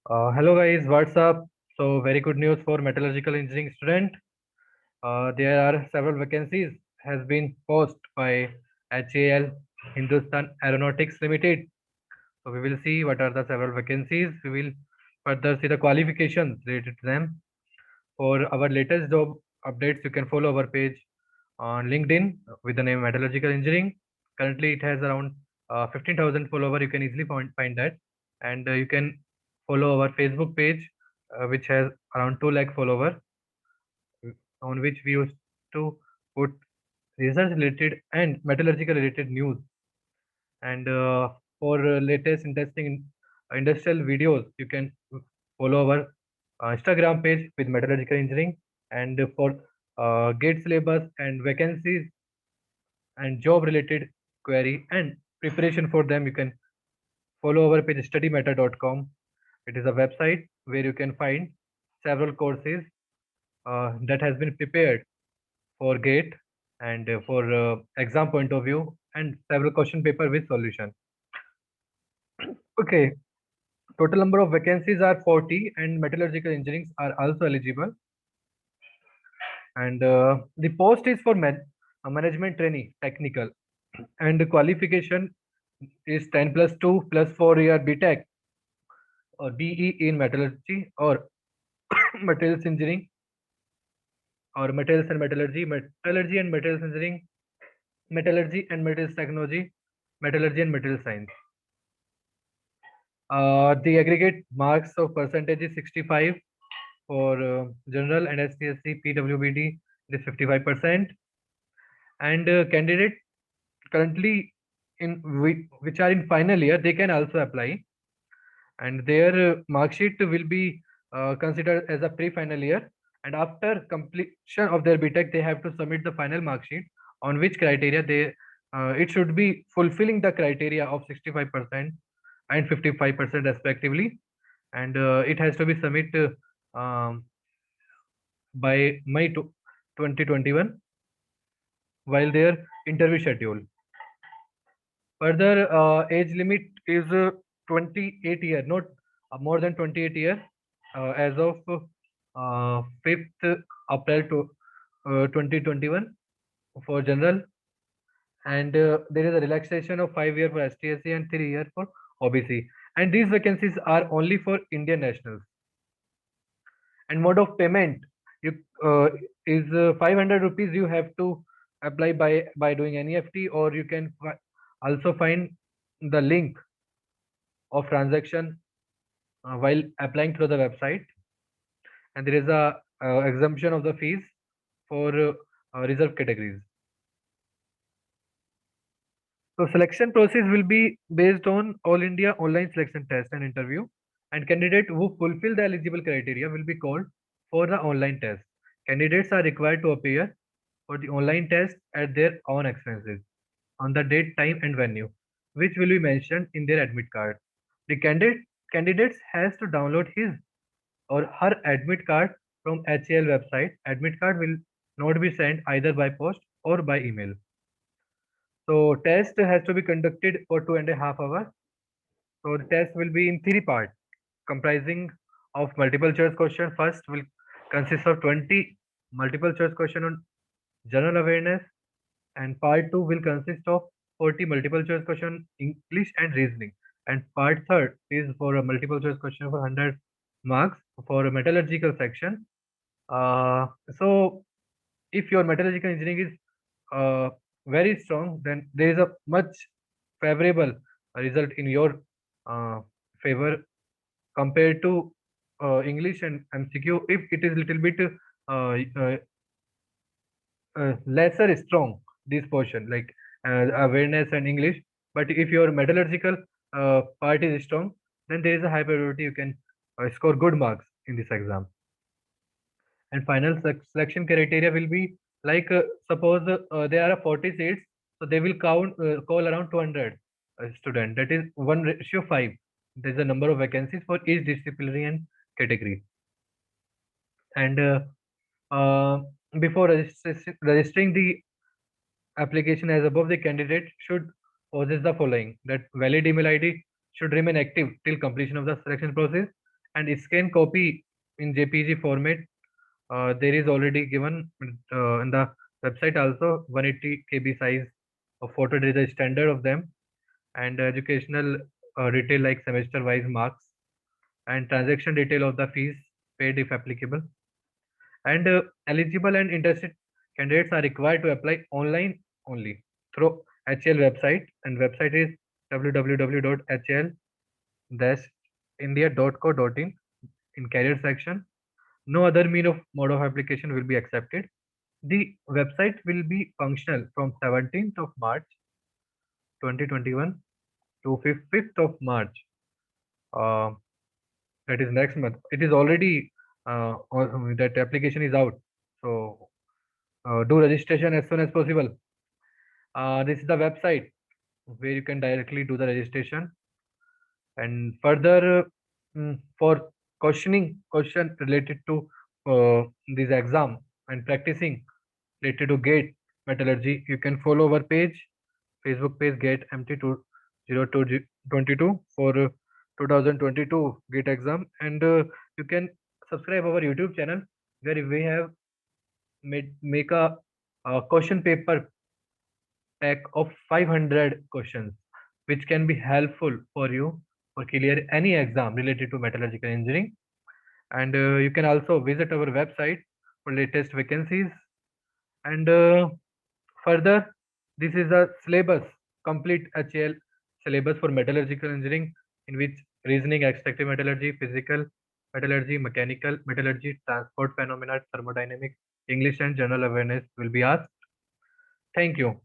Hello guys, what's up? So very good news for metallurgical engineering student. There are several vacancies has been posted by HAL Hindustan Aeronautics Limited. So we will see what are the several vacancies. We will further see the qualifications related to them. For our latest job updates, you can follow our page on LinkedIn with the name Metallurgical Engineering. Currently, it has around 15,000 follower. You can easily find that, and you can follow our Facebook page, which has around 2 lakh follower, on which we used to put research related and metallurgical related news. And for latest interesting industrial videos, you can follow our Instagram page with metallurgical engineering. And for GATE syllabus and vacancies and job related query and preparation for them, you can follow our page studymeta.com. It is a website where you can find several courses that has been prepared for GATE and for exam point of view, and several question paper with solution. Okay, total number of vacancies are 40 and metallurgical engineering are also eligible. And the post is for management trainee technical, and the qualification is 10 plus 2 plus 4 year BTech or BE in metallurgy or materials engineering or materials and metallurgy and materials engineering, metallurgy and materials technology, metallurgy and materials science. The aggregate marks of percentage is 65 for general and STSC PWBD, it is 55%. And candidate currently which are in final year, they can also apply, and their mark sheet will be considered as a pre-final year. And after completion of their BTech, they have to submit the final mark sheet on which criteria they it should be fulfilling the criteria of 65% and 55% respectively, and it has to be submitted by May 2021 while their interview schedule. Further, age limit is 28 year, not more than 28 year, as of 5th April to 2021 for general, and there is a relaxation of 5 year for STSC and 3 year for OBC. And these vacancies are only for Indian nationals. And mode of payment, you is 500 rupees. You have to apply by doing NEFT, or you can also find the link of transaction while applying through the website. And there is a exemption of the fees for reserved categories. So selection process will be based on All India online selection test and interview, and candidate who fulfill the eligible criteria will be called for the online test. Candidates are required to appear for the online test at their own expenses on the date, time, and venue, which will be mentioned in their admit card. The candidates has to download his or her admit card from HAL website. Admit card will not be sent either by post or by email. So test has to be conducted for 2.5 hours. So the test will be in three parts, comprising of multiple choice question. First will consist of 20 multiple choice question on general awareness, and part 2 will consist of 40 multiple choice question English and reasoning, and part third is for a multiple choice question for 100 marks for a metallurgical section. So if your metallurgical engineering is very strong, then there is a much favorable result in your uh, favor compared to English and MCQ. If it is little bit uh, uh, lesser strong, this portion like awareness and English, but if your metallurgical part is strong, then there is a high probability you can score good marks in this exam. And final selection criteria will be like suppose there are 40 seats, so they will call around 200 student, that is 1:5. There is a number of vacancies for each disciplinary and category. And uh, before registering the application as above, the candidate should possess the following: that valid email ID should remain active till completion of the selection process, and scan copy in JPG format. There is already given in the website also 180 KB size of photo. There is a standard of them, and educational detail like semester wise marks and transaction detail of the fees paid if applicable. And eligible and interested candidates are required to apply online only through HL website, and website is www.hl-india.co.in in career section. No other mode of application will be accepted. The website will be functional from 17th of March 2021 to 5th of March. Uh, that is next month. It is already that application is out. So do registration as soon as possible. This is the website where you can directly do the registration. And further, for question related to this exam and practicing related to GATE metallurgy, you can follow our page, Facebook page GATE MT2022 for 2022 GATE exam, and you can subscribe our YouTube channel where we have make a question paper pack of 500 questions, which can be helpful for you for clear any exam related to metallurgical engineering. And you can also visit our website for latest vacancies. And further, this is a syllabus, complete HAL syllabus for metallurgical engineering, in which reasoning, extractive metallurgy, physical metallurgy, mechanical metallurgy, transport phenomena, thermodynamics, English and general awareness will be asked. Thank you.